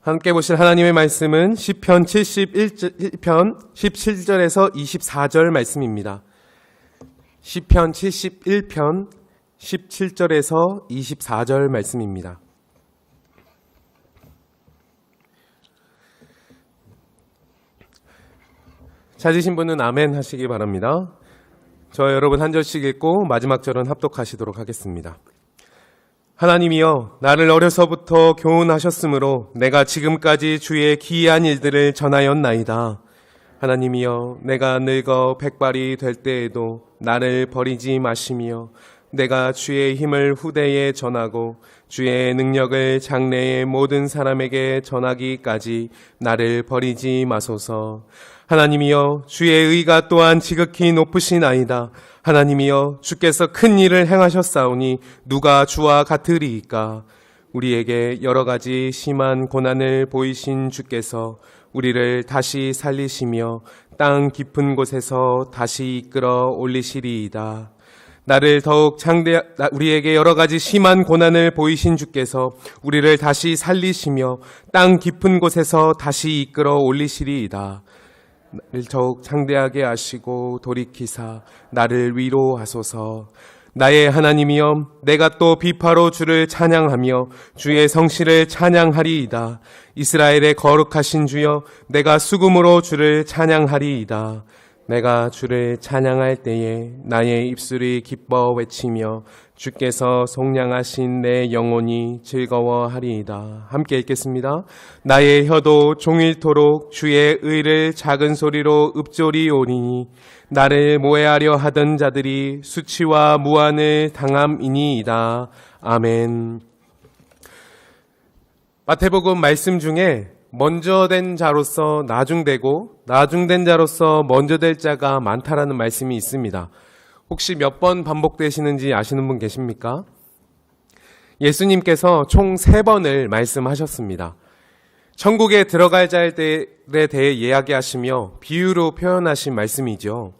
함께 보실 하나님의 말씀은 시편 71편 17절에서 24절 말씀입니다. 시편 71편 17절에서 24절 말씀입니다. 찾으신 분은 아멘 하시기 바랍니다. 저 여러분 한 절씩 읽고 마지막 절은 합독하시도록 하겠습니다. 하나님이여, 나를 어려서부터 교훈하셨으므로 내가 지금까지 주의 기이한 일들을 전하였나이다. 하나님이여, 내가 늙어 백발이 될 때에도 나를 버리지 마시며 내가 주의 힘을 후대에 전하고 주의 능력을 장래의 모든 사람에게 전하기까지 나를 버리지 마소서. 하나님이여, 주의 의가 또한 지극히 높으시나이다. 하나님이여, 주께서 큰 일을 행하셨사오니 누가 주와 같으리이까. 우리에게 여러 가지 심한 고난을 보이신 주께서 우리를 다시 살리시며 땅 깊은 곳에서 다시 이끌어 올리시리이다. 우리에게 여러 가지 심한 고난을 보이신 주께서 우리를 다시 살리시며 땅 깊은 곳에서 다시 이끌어 올리시리이다. 나를 더욱 창대하게 하시고 돌이키사 나를 위로하소서. 나의 하나님이여, 내가 또 비파로 주를 찬양하며 주의 성실을 찬양하리이다. 이스라엘의 거룩하신 주여, 내가 수금으로 주를 찬양하리이다. 내가 주를 찬양할 때에 나의 입술이 기뻐 외치며 주께서 속량하신 내 영혼이 즐거워하리이다. 함께 읽겠습니다. 나의 혀도 종일토록 주의 의를 작은 소리로 읊조리오리니 나를 모해하려 하던 자들이 수치와 무한을 당함이니이다. 아멘. 마태복음 말씀 중에 먼저 된 자로서 나중되고 나중된 자로서 먼저 될 자가 많다라는 말씀이 있습니다. 혹시 몇 번 반복되시는지 아시는 분 계십니까? 예수님께서 총 3번을 말씀하셨습니다. 천국에 들어갈 자에 대해 이야기하시며 비유로 표현하신 말씀이죠.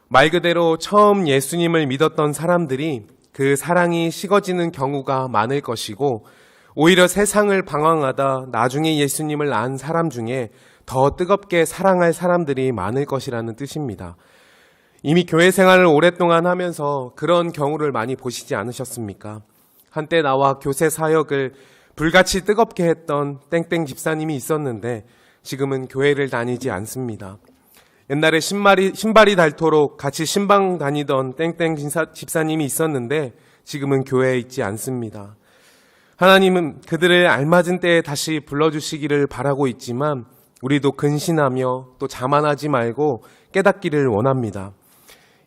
말 그대로 처음 예수님을 믿었던 사람들이 그 사랑이 식어지는 경우가 많을 것이고, 오히려 세상을 방황하다 나중에 예수님을 안 사람 중에 더 뜨겁게 사랑할 사람들이 많을 것이라는 뜻입니다. 이미 교회 생활을 오랫동안 하면서 그런 경우를 많이 보시지 않으셨습니까? 한때 나와 교세 사역을 불같이 뜨겁게 했던 땡땡 집사님이 있었는데 지금은 교회를 다니지 않습니다. 옛날에 신발이 닳도록 같이 신방 다니던 땡땡 집사님이 있었는데 지금은 교회에 있지 않습니다. 하나님은 그들을 알맞은 때에 다시 불러주시기를 바라고 있지만 우리도 근신하며 또 자만하지 말고 깨닫기를 원합니다.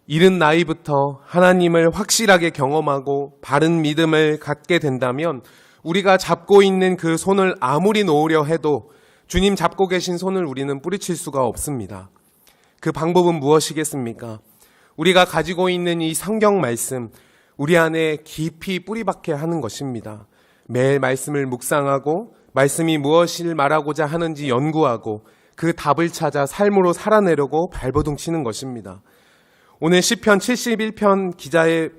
이른 나이부터 하나님을 확실하게 경험하고 바른 믿음을 갖게 된다면 우리가 잡고 있는 그 손을 아무리 놓으려 해도 주님 잡고 계신 손을 우리는 뿌리칠 수가 없습니다. 그 방법은 무엇이겠습니까? 우리가 가지고 있는 이 성경 말씀, 우리 안에 깊이 뿌리박게 하는 것입니다. 매일 말씀을 묵상하고 말씀이 무엇을 말하고자 하는지 연구하고 그 답을 찾아 삶으로 살아내려고 발버둥 치는 것입니다. 오늘 시편 71편 기자의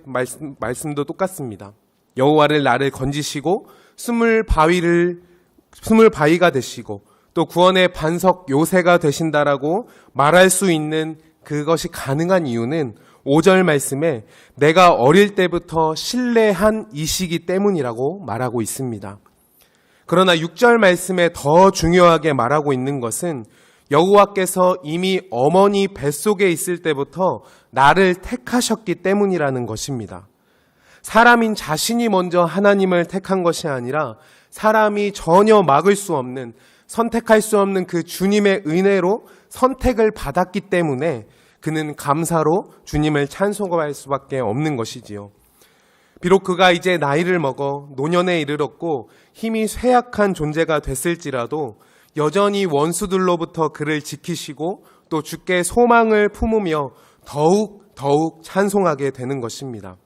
말씀도 똑같습니다. 여호와를 나를 건지시고 숨을 바위가 되시고 또 구원의 반석 요새가 되신다라고 말할 수 있는 그것이 가능한 이유는 5절 말씀에 내가 어릴 때부터 신뢰한 이시기 때문이라고 말하고 있습니다. 그러나 6절 말씀에 더 중요하게 말하고 있는 것은 여호와께서 이미 어머니 뱃속에 있을 때부터 나를 택하셨기 때문이라는 것입니다. 사람인 자신이 먼저 하나님을 택한 것이 아니라 사람이 전혀 막을 수 없는, 선택할 수 없는 그 주님의 은혜로 선택을 받았기 때문에 그는 감사로 주님을 찬송할 수밖에 없는 것이지요. 비록 그가 이제 나이를 먹어 노년에 이르렀고 힘이 쇠약한 존재가 됐을지라도 여전히 원수들로부터 그를 지키시고 또 주께 소망을 품으며 더욱 찬송하게 되는 것입니다.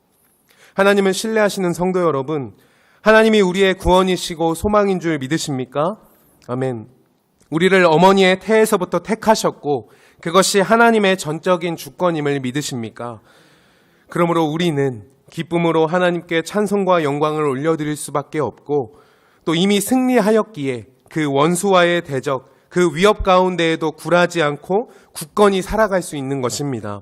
하나님을 신뢰하시는 성도 여러분, 하나님이 우리의 구원이시고 소망인 줄 믿으십니까? 아멘. 우리를 어머니의 태에서부터 택하셨고 그것이 하나님의 전적인 주권임을 믿으십니까? 그러므로 우리는 기쁨으로 하나님께 찬송과 영광을 올려드릴 수밖에 없고 또 이미 승리하였기에 그 원수와의 대적, 그 위협 가운데에도 굴하지 않고 굳건히 살아갈 수 있는 것입니다.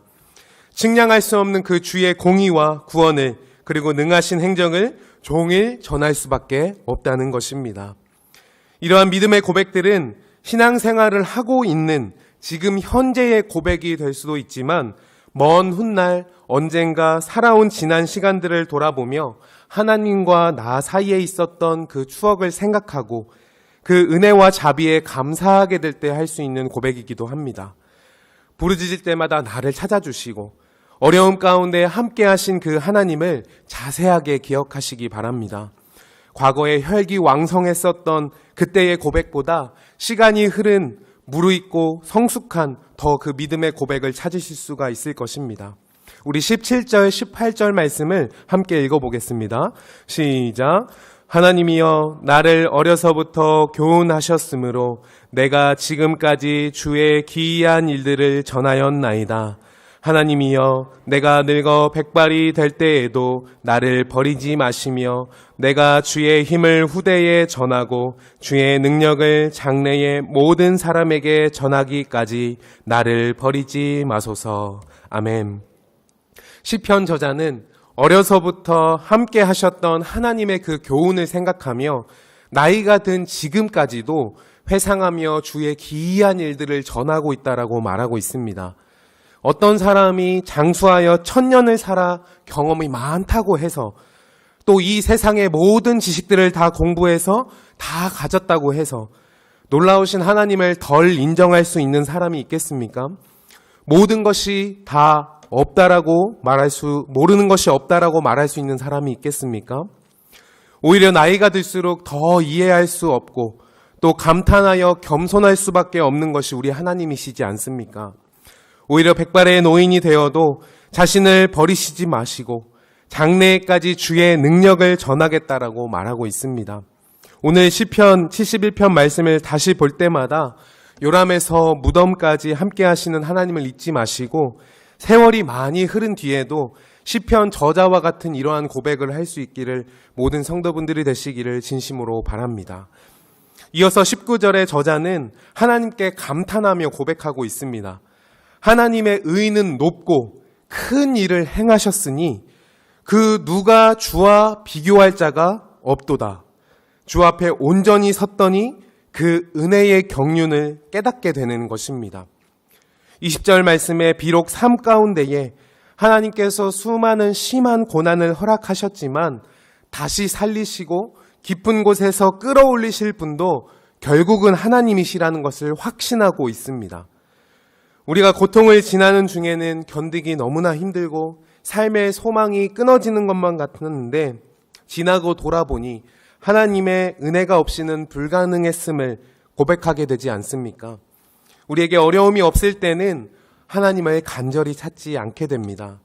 측량할 수 없는 그 주의 공의와 구원을, 그리고 능하신 행정을 종일 전할 수밖에 없다는 것입니다. 이러한 믿음의 고백들은 신앙생활을 하고 있는 지금 현재의 고백이 될 수도 있지만, 먼 훗날 언젠가 살아온 지난 시간들을 돌아보며 하나님과 나 사이에 있었던 그 추억을 생각하고 그 은혜와 자비에 감사하게 될 때 할 수 있는 고백이기도 합니다. 부르짖을 때마다 나를 찾아주시고 어려움 가운데 함께 하신 그 하나님을 자세하게 기억하시기 바랍니다. 과거에 혈기왕성했었던 그때의 고백보다 시간이 흐른 무르익고 성숙한 더 그 믿음의 고백을 찾으실 수가 있을 것입니다. 우리 17절, 18절 말씀을 함께 읽어보겠습니다. 시작. 하나님이여 나를 어려서부터 교훈하셨으므로 내가 지금까지 주의 기이한 일들을 전하였나이다. 하나님이여 내가 늙어 백발이 될 때에도 나를 버리지 마시며 내가 주의 힘을 후대에 전하고 주의 능력을 장래의 모든 사람에게 전하기까지 나를 버리지 마소서. 아멘. 시편 저자는 어려서부터 함께 하셨던 하나님의 그 교훈을 생각하며 나이가 든 지금까지도 회상하며 주의 기이한 일들을 전하고 있다라고 말하고 있습니다. 어떤 사람이 장수하여 1000년을 살아 경험이 많다고 해서 또 이 세상의 모든 지식들을 다 공부해서 다 가졌다고 해서 놀라우신 하나님을 덜 인정할 수 있는 사람이 있겠습니까? 모든 것이 다 없다라고 모르는 것이 없다라고 말할 수 있는 사람이 있겠습니까? 오히려 나이가 들수록 더 이해할 수 없고 또 감탄하여 겸손할 수밖에 없는 것이 우리 하나님이시지 않습니까? 오히려 백발의 노인이 되어도 자신을 버리시지 마시고 장래까지 주의 능력을 전하겠다라고 말하고 있습니다. 오늘 시편 71편 말씀을 다시 볼 때마다 요람에서 무덤까지 함께 하시는 하나님을 잊지 마시고 세월이 많이 흐른 뒤에도 시편 저자와 같은 이러한 고백을 할 수 있기를 모든 성도분들이 되시기를 진심으로 바랍니다. 이어서 19절의 저자는 하나님께 감탄하며 고백하고 있습니다. 하나님의 의는 높고 큰 일을 행하셨으니 그 누가 주와 비교할 자가 없도다. 주 앞에 온전히 섰더니 그 은혜의 경륜을 깨닫게 되는 것입니다. 20절 말씀에 비록 삶 가운데에 하나님께서 수많은 심한 고난을 허락하셨지만 다시 살리시고 깊은 곳에서 끌어올리실 분도 결국은 하나님이시라는 것을 확신하고 있습니다. 우리가 고통을 지나는 중에는 견디기 너무나 힘들고 삶의 소망이 끊어지는 것만 같았는데 지나고 돌아보니 하나님의 은혜가 없이는 불가능했음을 고백하게 되지 않습니까? 우리에게 어려움이 없을 때는 하나님을 간절히 찾지 않게 됩니다.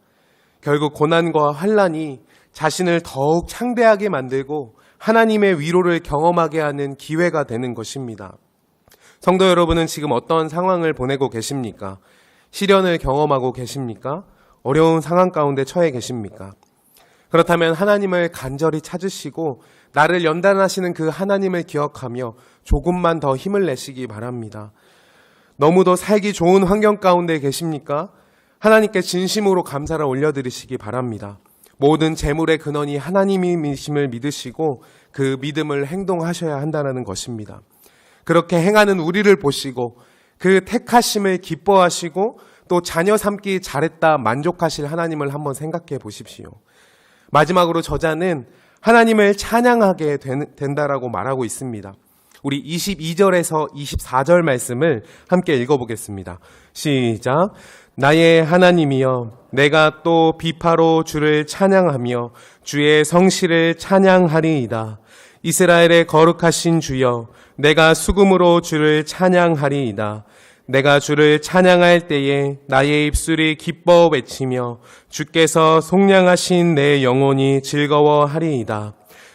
결국 고난과 환난이 자신을 더욱 창대하게 만들고 하나님의 위로를 경험하게 하는 기회가 되는 것입니다. 성도 여러분은 지금 어떤 상황을 보내고 계십니까? 시련을 경험하고 계십니까? 어려운 상황 가운데 처해 계십니까? 그렇다면 하나님을 간절히 찾으시고 나를 연단하시는 그 하나님을 기억하며 조금만 더 힘을 내시기 바랍니다. 너무도 살기 좋은 환경 가운데 계십니까? 하나님께 진심으로 감사를 올려드리시기 바랍니다. 모든 재물의 근원이 하나님이심을 믿으시고 그 믿음을 행동하셔야 한다는 것입니다. 그렇게 행하는 우리를 보시고 그 택하심을 기뻐하시고 또 자녀 삼기 잘했다 만족하실 하나님을 한번 생각해 보십시오. 마지막으로 저자는 하나님을 찬양하게 된다라고 말하고 있습니다. 우리 22절에서 24절 말씀을 함께 읽어보겠습니다. 시작. 나의 하나님이여 내가 또 비파로 주를 찬양하며 주의 성실을 찬양하리이다. 이스라엘의 거룩하신 주여 내가 수금으로 주를 찬양하리이다. 내가 주를 찬양할 때에 나의 입술이 기뻐 외치며 주께서 속량하신 내 영혼이 즐거워하리이다.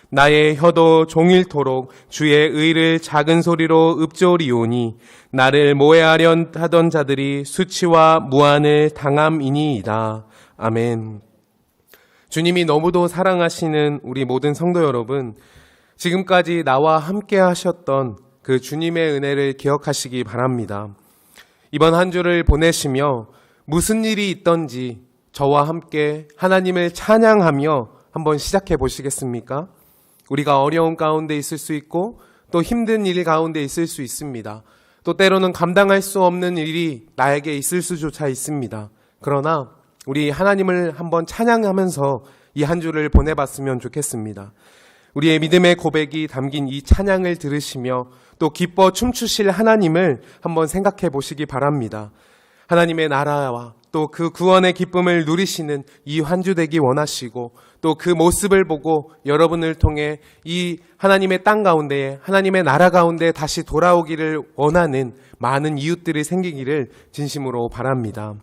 나의 혀도 종일토록 주의 의를 작은 소리로 읊조리오니 나를 모해하려 하던 자들이 수치와 무한을 당함이니이다. 아멘. 주님이 너무도 사랑하시는 우리 모든 성도 여러분, 지금까지 나와 함께 하셨던 그 주님의 은혜를 기억하시기 바랍니다. 이번 한 주를 보내시며 무슨 일이 있던지 저와 함께 하나님을 찬양하며 한번 시작해 보시겠습니까? 우리가 어려운 가운데 있을 수 있고 또 힘든 일 가운데 있을 수 있습니다. 또 때로는 감당할 수 없는 일이 나에게 있을 수조차 있습니다. 그러나 우리 하나님을 한번 찬양하면서 이 한 주를 보내봤으면 좋겠습니다. 우리의 믿음의 고백이 담긴 이 찬양을 들으시며 또 기뻐 춤추실 하나님을 한번 생각해 보시기 바랍니다. 하나님의 나라와 또 그 구원의 기쁨을 누리시는 이 한 주 되기 원하시고 또 그 모습을 보고 여러분을 통해 이 하나님의 땅 가운데에 하나님의 나라 가운데 다시 돌아오기를 원하는 많은 이웃들이 생기기를 진심으로 바랍니다.